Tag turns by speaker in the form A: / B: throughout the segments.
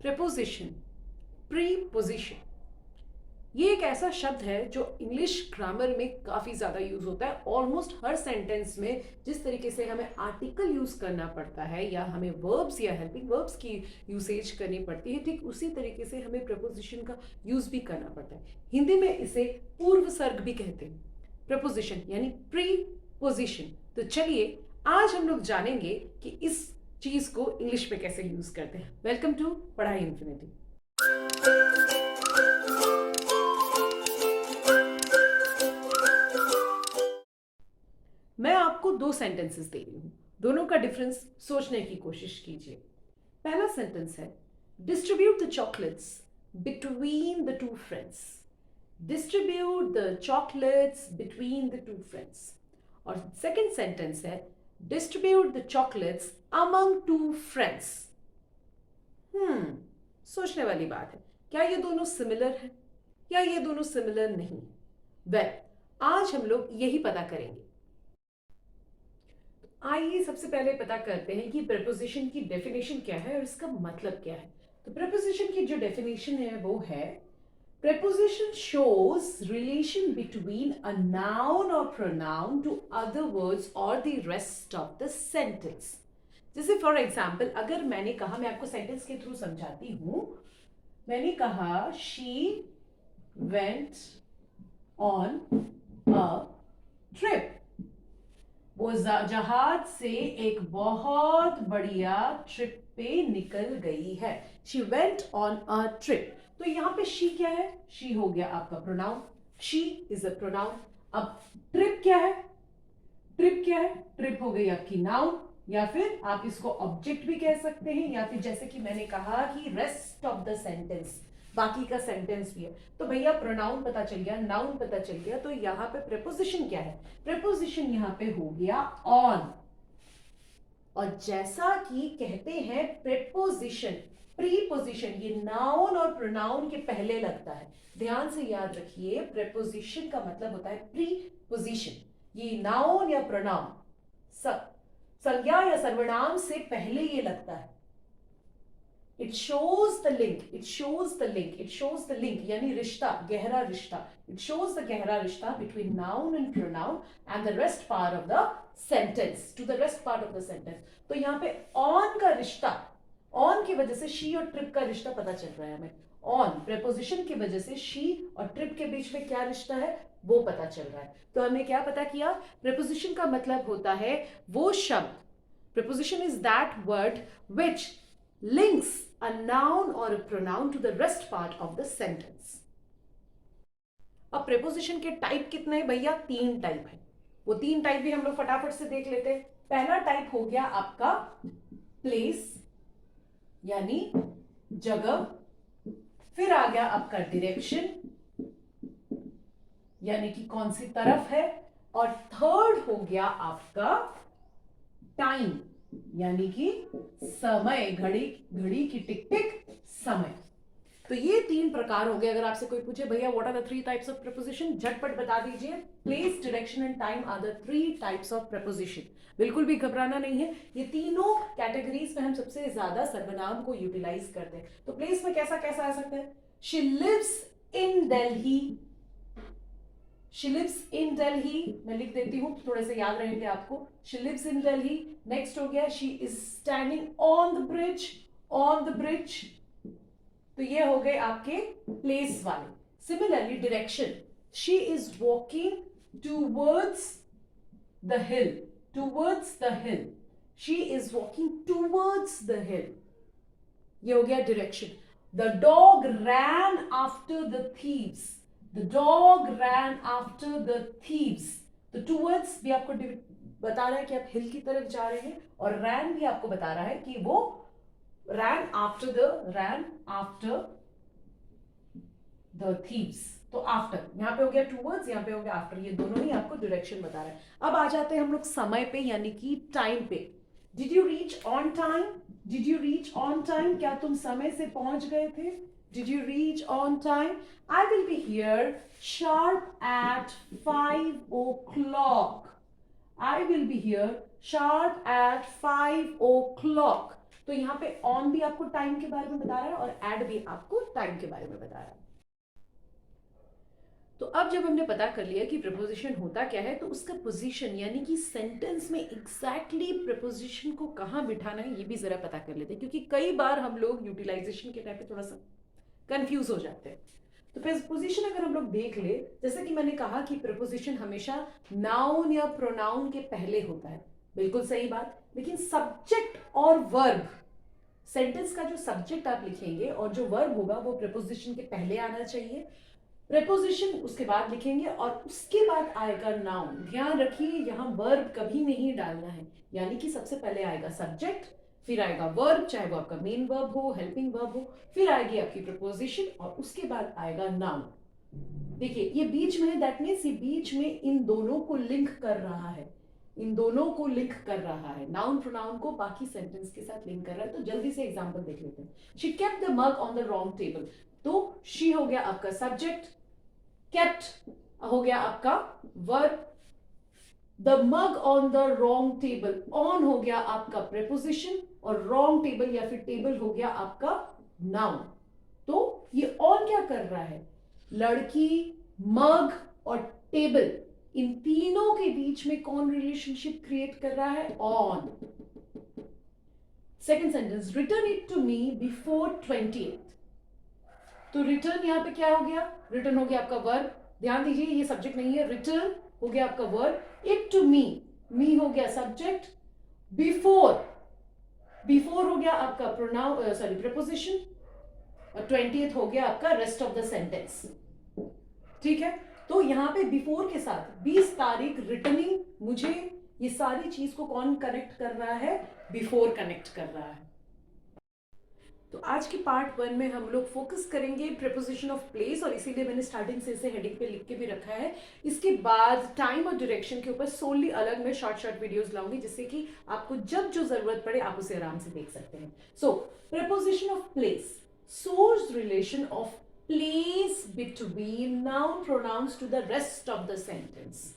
A: Preposition, preposition, ये एक ऐसा शब्द है जो इंग्लिश ग्रामर में काफ़ी ज़्यादा यूज़ होता है। ऑलमोस्ट हर सेंटेंस में जिस तरीके से हमें आर्टिकल यूज़ करना पड़ता है या हमें वर्ब्स या हेल्पिंग वर्ब्स की यूसेज करनी पड़ती है, ठीक उसी तरीके से हमें प्रेपोजिशन का यूज़ भी करना पड़ता है। हिंदी में इसे पूर्व सर्ग भी कहते हैं, प्रेपोजिशन यानी प्रीपोजिशन। तो चलिए आज हम लोग जानेंगे कि इस चीज़ को इंग्लिश में कैसे यूज़ करते हैं। वेलकम टू पढ़ाई इन्फिनिटी। मैं आपको दो सेंटेंसेस दे रही हूं, दोनों का डिफरेंस सोचने की कोशिश कीजिए। पहला सेंटेंस है distribute the chocolates between the two friends. Distribute the chocolates between the two friends. और सेकंड सेंटेंस है distribute the chocolates among two friends. सोचने वाली बात है, क्या ये दोनों सिमिलर है या ये दोनों सिमिलर नहीं? आज हम लोग यही पता करेंगे। आइए सबसे पहले पता करते हैं कि प्रेपोजिशन की डेफिनेशन क्या है और इसका मतलब क्या है। तो प्रेपोजिशन की जो डेफिनेशन है वो है preposition shows relation between a noun or pronoun to other words or the rest of the sentence। जैसे फॉर एग्जाम्पल अगर मैंने कहा, मैं आपको सेंटेंस के थ्रू समझाती हूं, मैंने कहा she went on a trip। वो जहाज से एक बहुत बढ़िया ट्रिप पे निकल गई है। She went on a trip. तो यहाँ पे शी क्या है? शी हो गया आपका pronoun, she is a pronoun. अब ट्रिप क्या है? ट्रिप क्या है? ट्रिप हो गई आपकी नाउन, या फिर आप इसको ऑब्जेक्ट भी कह सकते हैं, या फिर जैसे कि मैंने कहा कि रेस्ट ऑफ द सेंटेंस, बाकी का सेंटेंस भी है। तो भैया प्रोनाउन पता चल गया, नाउन पता चल गया, तो यहाँ पे प्रेपोजिशन क्या है? प्रेपोजिशन यहाँ पे हो गया ऑन। और जैसा कि कहते हैं प्रेपोजिशन, प्रीपोजिशन ये नाउन और प्रोनाउन के पहले लगता है। ध्यान से याद रखिए, प्रेपोजिशन का मतलब होता है प्रीपोजिशन। ये नाउन या प्रोनाउन संज्ञा या सर्वनाम से पहले ये लगता है। It shows the link, it shows the link, it shows the link यानी रिश्ता, गहरा रिश्ता। It shows the गहरा रिश्ता between noun and pronoun and the rest part of the sentence, to the rest part of the sentence। तो यहाँ पे on का रिश्ता, on की वजह से she और trip का रिश्ता पता चल रहा है हमें। on preposition की वजह से she और trip के बीच में क्या रिश्ता है वो पता चल रहा है। तो हमने क्या पता किया? preposition का मतलब होता है वो शब्द, preposition is that word which links a noun or a pronoun to the rest part of the sentence। अब preposition के टाइप कितने हैं भैया? 3 टाइप है। वो 3 टाइप भी हम लोग फटाफट से देख लेते हैं। पहला टाइप हो गया आपका प्लेस यानी जगह, फिर आ गया आपका डायरेक्शन यानी कि कौन सी तरफ है, और थर्ड हो गया आपका टाइम यानी कि समय, घड़ी, घड़ी की टिक टिक समय। तो ये 3 प्रकार हो गए। अगर आपसे कोई पूछे भैया what are the 3 types of preposition, झटपट बता दीजिए place, direction and time are the 3 types of preposition. बिल्कुल भी घबराना नहीं है, ये तीनों कैटेगरीज में हम सबसे ज्यादा सर्वनाम को यूटिलाइज करते हैं। तो प्लेस में कैसा कैसा आ सकता है? She lives in Delhi, She lives in Delhi, मैं लिख देती हूँ थोड़े से याद रहेंगे आपको। She lives in Delhi। Next हो गया she is standing on the bridge, on the bridge। तो ये हो गए आपके प्लेस वाले। Similarly direction, she is walking towards the hill, towards the hill। She is walking towards the hill। ये हो गया direction. The dog ran after the thieves। The dog ran after the thieves। तो towards भी आपको बता रहा है कि आप हिल की तरफ जा रहे हैं, और ran भी आपको बता रहा है कि वो ran after the thieves। तो after यहाँ पे हो गया towards, यहाँ पे हो गया after, ये दोनों ही आपको डायरेक्शन बता रहा है। अब आ जाते हैं हम लोग समय पे यानी कि टाइम पे। Did you reach on time? Did you reach on time? क्या तुम समय से पहुंच गए थे? Did you reach on time? I will be here sharp at 5 o'clock। I will be here sharp at 5 o'clock। तो यहाँ पे ऑन भी आपको टाइम के बारे में बता रहा है और एट भी आपको टाइम के बारे में बता रहा है। तो अब जब हमने पता कर लिया कि प्रपोजिशन होता क्या है, तो उसका पोजीशन यानी कि सेंटेंस में एग्जैक्टली प्रपोजिशन को कहाँ बिठाना है ये भी जरा पता कर लेते हैं, क्योंकि कई बार हम लोग यूटिलाइजेशन के टाइम पे थोड़ा सा कंफ्यूज हो जाते हैं। तो प्रपोजिशन अगर हम लोग देख ले, जैसे कि मैंने कहा कि प्रपोजिशन हमेशा नाउन या प्रोनाउन के पहले होता है, बिल्कुल सही बात। लेकिन सब्जेक्ट और वर्ब, सेंटेंस का जो सब्जेक्ट आप लिखेंगे और जो वर्ब होगा वो प्रपोजिशन के पहले आना चाहिए, प्रपोजिशन उसके बाद लिखेंगे और उसके बाद आएगा नाउन। ध्यान रखिए यहां वर्ब कभी नहीं डालना है, यानी कि सबसे पहले आएगा सब्जेक्ट, फिर आएगा वर्ब, चाहे वो आपका मेन वर्ब हो, हेल्पिंग वर्ब हो, फिर आएगी आपकी प्रपोजिशन और उसके बाद आएगा नाउन। देखिए ये बीच में है, दैट मीन्स ये बीच में इन दोनों को लिंक कर रहा है, इन दोनों को लिंक कर रहा है, नाउन प्रोनाउन को बाकी सेंटेंस के साथ लिंक कर रहा है। तो जल्दी से एग्जांपल देख लेते हैं। She kept the mug on the wrong table, तो शी हो गया आपका सब्जेक्ट, केप्ट हो गया आपका verb, the mug on the wrong table, on हो गया आपका प्रेपोजिशन और रॉन्ग टेबल या फिर टेबल हो गया आपका नाउन। तो ये ऑन क्या कर रहा है, लड़की, मग और टेबल, इन तीनों के बीच में कौन रिलेशनशिप क्रिएट कर रहा है, on. Second sentence, return it to me before 20th, तो रिटर्न यहां पे क्या हो गया, रिटर्न हो गया आपका वर्ब, ध्यान दीजिए ये सब्जेक्ट नहीं है, रिटर्न हो गया आपका वर्ब, इट टू मी, मी हो गया सब्जेक्ट, बिफोर, बिफोर हो गया आपका प्रोनाउन सॉरी प्रपोजिशन और 20th हो गया आपका रेस्ट ऑफ द सेंटेंस। ठीक है, तो यहां पे बिफोर के साथ 20 तारीख रिटर्निंग, मुझे ये सारी चीज को कौन कनेक्ट कर रहा है, बिफोर कनेक्ट कर रहा है। तो आज के पार्ट 1 में हम लोग फोकस करेंगे प्रीपोजिशन ऑफ प्लेस, और इसीलिए मैंने स्टार्टिंग से इसे हेडिंग पे लिख के भी रखा है। इसके बाद टाइम और डायरेक्शन के ऊपर सोली अलग मैं शॉर्ट वीडियोस लाऊंगी, जिससे कि आपको जब जो जरूरत पड़े आप उसे आराम से देख सकते हैं। सो प्रीपोजिशन ऑफ प्लेस, सोर्स relation of place between noun pronouns to the rest of the sentence.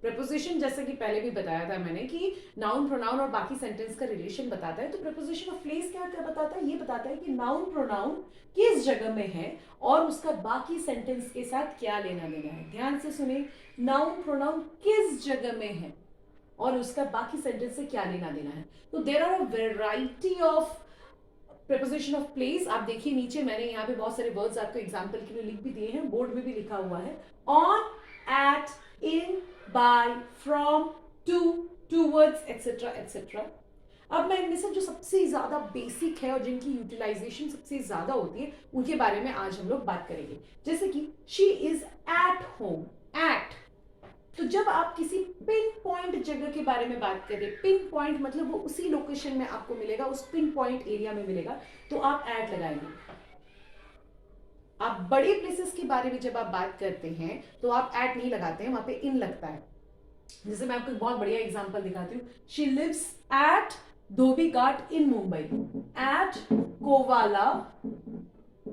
A: Preposition जैसे कि पहले भी बताया था मैंने कि नाउन प्रोनाउन और बाकी सेंटेंस का रिलेशन बताता है, तो प्रपोजिशन ऑफ प्लेस क्या क्या बताता है, ये बताता है कि नाउन प्रोनाउन किस जगह में है और उसका बाकी सेंटेंस के साथ क्या लेना देना है। ध्यान से सुने, नाउन प्रोनाउन किस जगह में है और उसका बाकी सेंटेंस से क्या लेना देना है। तो there are a variety of preposition of place. आप देखिए नीचे मैंने यहाँ पे बहुत सारे वर्ड्स आपको एग्जाम्पल के लिए लिख भी दिए हैं, बोर्ड में भी लिखा हुआ है, on, at, in, by, from, to, towards, etc. etc. अब मैं इनमें से जो सबसे ज्यादा बेसिक है और जिनकी यूटिलाइजेशन सबसे ज्यादा होती है उनके बारे में आज हम लोग बात करेंगे। जैसे कि she is at home, at, तो जब आप किसी पिन पॉइंट जगह के बारे में बात करें, पिन पॉइंट मतलब वो उसी लोकेशन में आपको मिलेगा, उस पिन पॉइंट एरिया में मिलेगा, तो आप एट लगाएंगे। आप बड़े प्लेसेस के बारे में जब आप बात करते हैं तो आप एट नहीं लगाते हैं, वहां पे इन लगता है। जैसे मैं आपको एक बहुत बढ़िया एग्जांपल दिखाती हूँ, she lives at Dhobi Ghat in Mumbai, at Kovala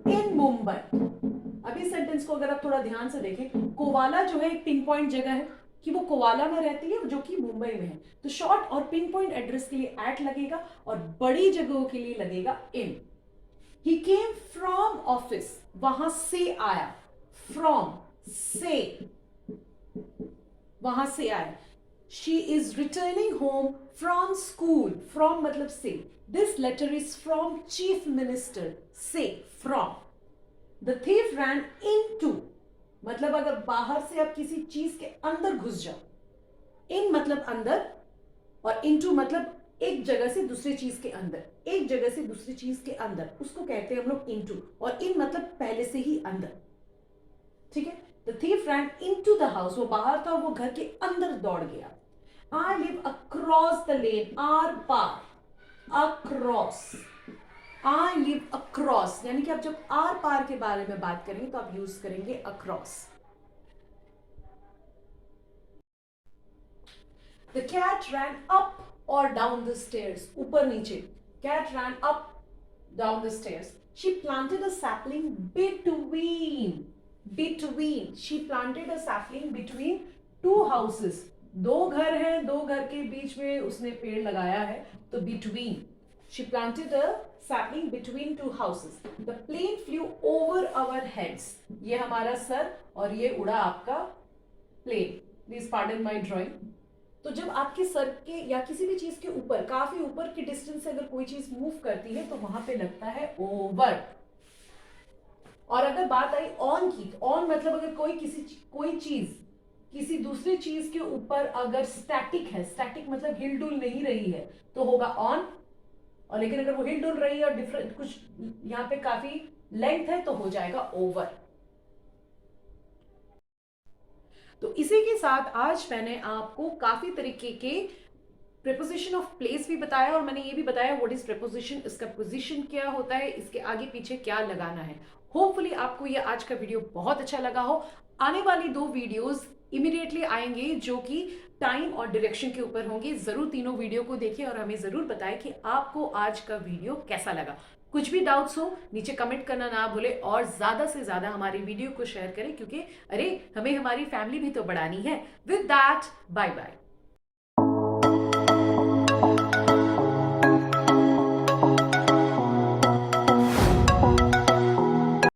A: in Mumbai. अब इस सेंटेंस को अगर आप थोड़ा ध्यान से देखें, कोवाला जो है एक पिन पॉइंट जगह है कि वो कोवाला में रहती है जो कि मुंबई में है, तो शॉर्ट और पिन पॉइंट एड्रेस के लिए एट लगेगा और बड़ी जगहों के लिए लगेगा इन। He came from office, वहां से आया, from, से, वहां से आया। She is returning home from school, from मतलब से। This letter is from chief minister, से, from। The thief ran into, मतलब अगर बाहर से आप किसी चीज के अंदर घुस जाओ, in मतलब अंदर और into मतलब एक जगह से दूसरी चीज के अंदर, एक जगह से दूसरी चीज के अंदर, उसको कहते हैं हम लोग इनटू, और इन मतलब पहले से ही अंदर। ठीक है, the thief ran into the house, वो बाहर था, वो घर के अंदर दौड़ गया। I live across the lane, आर पार, अक्रॉस, आई लिव अक्रॉस, यानी कि आप जब आर पार के बारे में बात करेंगे तो आप यूज करेंगे across. The cat ran up or down the stairs, ऊपर नीचे, cat ran up down the stairs. She planted a sapling between, she planted a sapling between two houses, दो घर हैं, दो घर के बीच में उसने पेड़ लगाया है, तो between, She planted a sapling between two houses. The plane flew over our heads. ये हमारा सर और ये उड़ा आपका plane. Please pardon my drawing. तो जब आपके सर के या किसी भी चीज के ऊपर काफी ऊपर की डिस्टेंस से अगर कोई चीज मूव करती है तो वहां पे लगता है ओवर. और अगर बात आई ऑन की, तो ऑन मतलब अगर कोई चीज किसी दूसरी चीज के ऊपर अगर स्टैटिक है, स्टैटिक मतलब हिल डुल नहीं रही है, तो होगा ऑन. और लेकिन अगर वो हिल डुल रही है और डिफरेंट कुछ यहाँ पे काफी लेंथ है तो हो जाएगा ओवर. तो इसी के साथ आज मैंने आपको काफी तरीके के प्रेपोजिशन ऑफ प्लेस भी बताया और मैंने ये भी बताया व्हाट इज प्रेपोजिशन, इसका पोजीशन क्या होता है, इसके आगे पीछे क्या लगाना है. होपफुली आपको ये आज का वीडियो बहुत अच्छा लगा हो. आने वाली 2 वीडियोस इमीडिएटली आएंगे जो कि टाइम और डायरेक्शन के ऊपर होंगे. जरूर तीनों वीडियो को देखिए और हमें जरूर बताएं कि आपको आज का वीडियो कैसा लगा. कुछ भी डाउट्स हो नीचे कमेंट करना ना भूले और ज्यादा से ज्यादा हमारी वीडियो को शेयर करें क्योंकि अरे हमें हमारी फैमिली भी तो बढ़ानी है. With that bye bye.